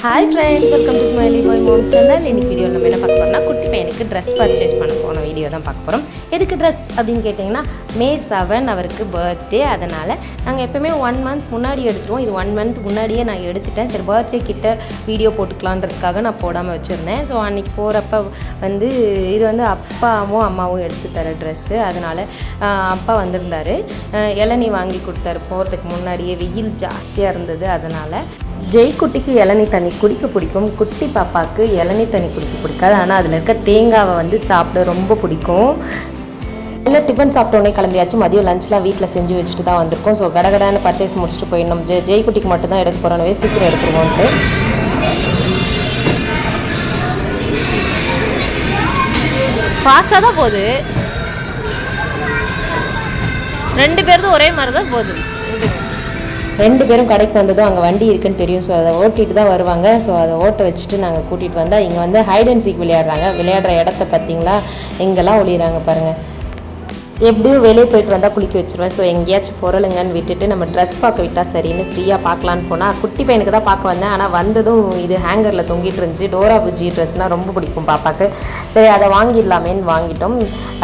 Hi friends, welcome to smiley bye mom channel. இன்னைக்கு video நம்ம என்ன பார்க்க போகிறோம்னா, குட்டி பையனுக்கு ட்ரெஸ் பர்ச்சேஸ் பண்ண போன வீடியோ தான் பார்க்க போகிறோம். எதுக்கு ட்ரெஸ் அப்படின்னு கேட்டிங்கன்னா, May 7 அவருக்கு பர்த்டே. அதனால் நாங்கள் எப்போயுமே 1 month முன்னாடி எடுத்துருவோம். இது 1 month முன்னாடியே நான் எடுத்துட்டேன். சரி, பர்த்டே கிட்ட வீடியோ போட்டுக்கலான்றதுக்காக நான் போடாமல் வச்சுருந்தேன். ஸோ அன்றைக்கி போகிறப்ப இது அப்பாவும் அம்மாவும் எடுத்து தர ட்ரெஸ்ஸு. அதனால் அப்பா வந்திருந்தார், இளநீ வாங்கி கொடுத்தாரு. போகிறதுக்கு முன்னாடியே வெயில் ஜாஸ்தியாக இருந்தது. அதனால் ஜெய்குட்டிக்கு இளநீ தண்ணி குடிக்க பிடிக்கும், குட்டி பாப்பாவுக்கு இளநீ தண்ணி குடிக்க பிடிக்காது. ஆனால் அதில் இருக்க தேங்காவை சாப்பிட ரொம்ப பிடிக்கும். இல்லை, டிஃபன் சாப்பிட்டோன்னே கிளம்பியாச்சு. மதியம் லஞ்செலாம் வீட்டில் செஞ்சு வச்சுட்டு தான் வந்திருக்கோம். ஸோ கடகடான பர்ச்சேஸ் முடிச்சுட்டு போயிடணும். ஜெய்குட்டிக்கு மட்டும்தான் எடுக்க போகிறோன்னவே சீக்கிரம் எடுத்துருவோன்ட்டு. ஃபாஸ்ட்டாக தான் போகுது. 2 பேரும் ஒரே மாதிரி தான் போகுது. 2 பேரும் கடைக்கு வந்ததும் அங்கே வண்டி இருக்குன்னு தெரியும். ஸோ அதை ஓட்டிகிட்டு தான் வருவாங்க. ஸோ அதை ஓட்ட வச்சுட்டு நாங்கள் கூட்டிகிட்டு வந்தால் இங்கே ஹைட் அண்ட் சீக் விளையாடுறாங்க. விளையாடுற இடத்த பார்த்தீங்களா, எங்கெல்லாம் ஒளிகிறாங்க பாருங்கள். எப்படியும் வெளியே போயிட்டு வந்தால் குளிக்க வச்சுருவேன். ஸோ எங்கேயாச்சும் பொருளுங்கன்னு விட்டுட்டு நம்ம ட்ரெஸ் பார்க்க விட்டால் சரின்னு ஃப்ரீயாக பார்க்கலான்னு போனால் குட்டி பையனுக்கு தான் பார்க்க வந்தேன். ஆனால் வந்ததும் இது ஹேங்கரில் தொங்கிட்டு இருந்துச்சு. டோரா புஜ்ஜி ட்ரெஸ்னால் ரொம்ப பிடிக்கும் பாப்பாவுக்கு. சரி, அதை வாங்கிடலாமேன்னு வாங்கிட்டோம்.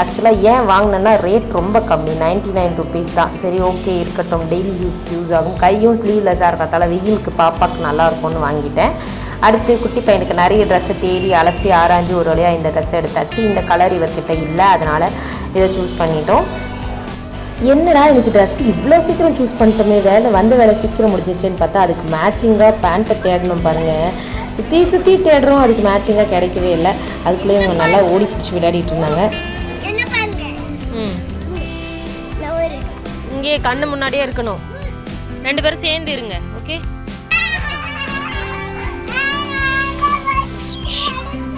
ஆக்சுவலாக ஏன் வாங்கினேன்னா, ரேட் ரொம்ப கம்மி, 99 rupees தான். சரி, ஓகே இருக்கட்டும், டெய்லி யூஸ் ஆகும். கையும் ஸ்லீவ்லெஸ்ஸாக இருக்கிறதால வெயிலுக்கு பாப்பாவுக்கு நல்லாயிருக்கும்னு வாங்கிட்டேன். அடுத்து குட்டி பையனுக்கு நிறைய ட்ரெஸ்ஸை தேடி அலசி ஆராய்ஞ்சு ஒரு வழியாக இந்த ட்ரெஸ்ஸை எடுத்தாச்சு. இந்த கலர் இவர்கிட்ட இல்லை, அதனால் இதை சூஸ் பண்ணிட்டோம். என்னடா இன்னைக்கு ட்ரெஸ் இவ்வளோ சீக்கிரம் சூஸ் பண்ணிட்டோமே, வேலை சீக்கிரம் முடிஞ்சிச்சுன்னு பார்த்தா அதுக்கு மேட்சிங்காக பேண்ட்டை தேடணும் பாருங்கள். சுற்றி தேடுறோம், அதுக்கு மேட்சிங்காக கிடைக்கவே இல்லை. அதுக்குள்ளேயே இவங்க நல்லா ஓடி பிடிச்சி விளையாடிட்டு இருந்தாங்க. இங்கே கண்ணு முன்னாடியே இருக்கணும். 2 பேரும் சேர்ந்து இருங்க, ஓகே?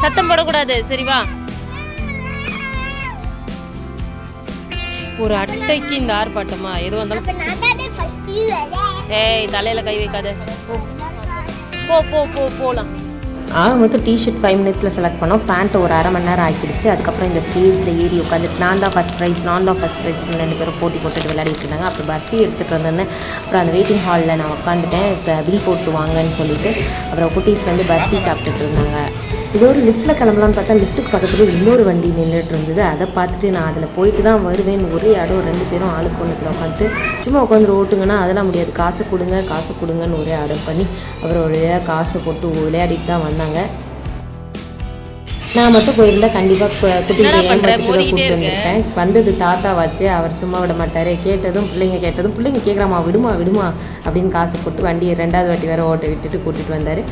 சத்தம் போடக்கூடாது, சரிவா? ஒரு அட்டைக்கு இந்த ஆர்ப்பாட்டமா? எது வந்தாலும் ஏய், தலையில கை வைக்காத. போலாம். மொத்தம் டிஷர்ட் 5 minutesல செலக்ட் பண்ணோம். ஃபேண்ட்டை ஒரு அரை மணி நேரம் ஆக்கிடுச்சு. அதுக்கப்புறம் இந்த ஸ்டேஜில் ஏறி உட்காந்துட்டு நான் தான் ஃபஸ்ட் ப்ரைஸ் 2 பேரும் போட்டி போட்டுட்டு விளையாடிட்டு இருந்தாங்க. அப்புறம் பர்ஃபி எடுத்துகிட்டு வந்தேன். அப்புறம் அந்த வெயிட்டிங் ஹாலில் நான் உட்காந்துட்டேன். பில் போட்டு வாங்கன்னு சொல்லிட்டு. அப்புறம் குட்டீஸ் பர்ஃபி சாப்பிட்டுட்டு இருந்தாங்க. இது ஒரு லிஃப்ட்டில் கிளம்பலான்னு பார்த்தா லிஃப்ட்டுக்கு பக்கத்தில் இன்னொரு வண்டி நின்றுட்டு இருந்தது. அதை பார்த்துட்டு நான் அதில் போயிட்டு தான் வருவேன். ஒரே இடம் 2 பேரும் ஆளுக்கு ஒன்றுத்தில் உட்காந்துட்டு சும்மா உட்காந்து ஓட்டுங்கன்னா அதெல்லாம் முடியாது. காசு கொடுங்கன்னு ஒரே ஆர்டர் பண்ணி அப்புறம் ஒரு காசை போட்டு விளையாடிட்டு தான் வந்தாங்க. நான் மட்டும் போயிருந்தால் கண்டிப்பாக குட்டியை கூப்பிட்டு வந்திருக்கேன். வந்தது தாத்தா வச்சு, அவர் சும்மா விட மாட்டார். பிள்ளைங்க கேட்குறாமா, விடுமா அப்படின்னு காசை போட்டு வண்டியை 2வது வாட்டி வேறு ஓட்ட விட்டுட்டு கூட்டிகிட்டு வந்தார்.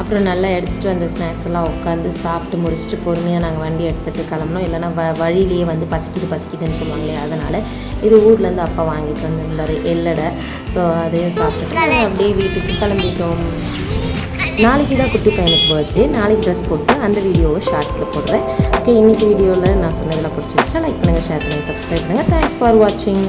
அப்புறம் நல்லா எடுத்துகிட்டு வந்த ஸ்நாக்ஸ் எல்லாம் உட்காந்து சாப்பிட்டு முடிச்சுட்டு பொறுமையாக நாங்கள் வண்டி எடுத்துகிட்டு கிளம்புனோம். இல்லைனா வழியிலேயே பசிக்குதுன்னு சொல்லுவாங்களே, அதனால் இது ஊர்லேருந்து அப்பா வாங்கிட்டு வந்திருந்தார் எல்லடை. ஸோ அதையும் சாப்பிட்டுட்டு அப்படியே வீட்டுக்கு கிளம்பிட்டோம். நாளைக்கு தான் குட்டி பையனுக்கு பர்த்டே. நாளைக்கு ட்ரெஸ் போட்டு அந்த வீடியோவை ஷார்ட்ஸில் போடுறேன். ஓகே, இன்றைக்கி வீடியோவில் நான் சொன்னதெல்லாம் பிடிச்சிருச்சா லைக் பண்ணுங்கள், ஷேர் பண்ணுங்கள், சப்ஸ்கிரைப் பண்ணுங்கள். தேங்க்ஸ் ஃபார் வாட்சிங்.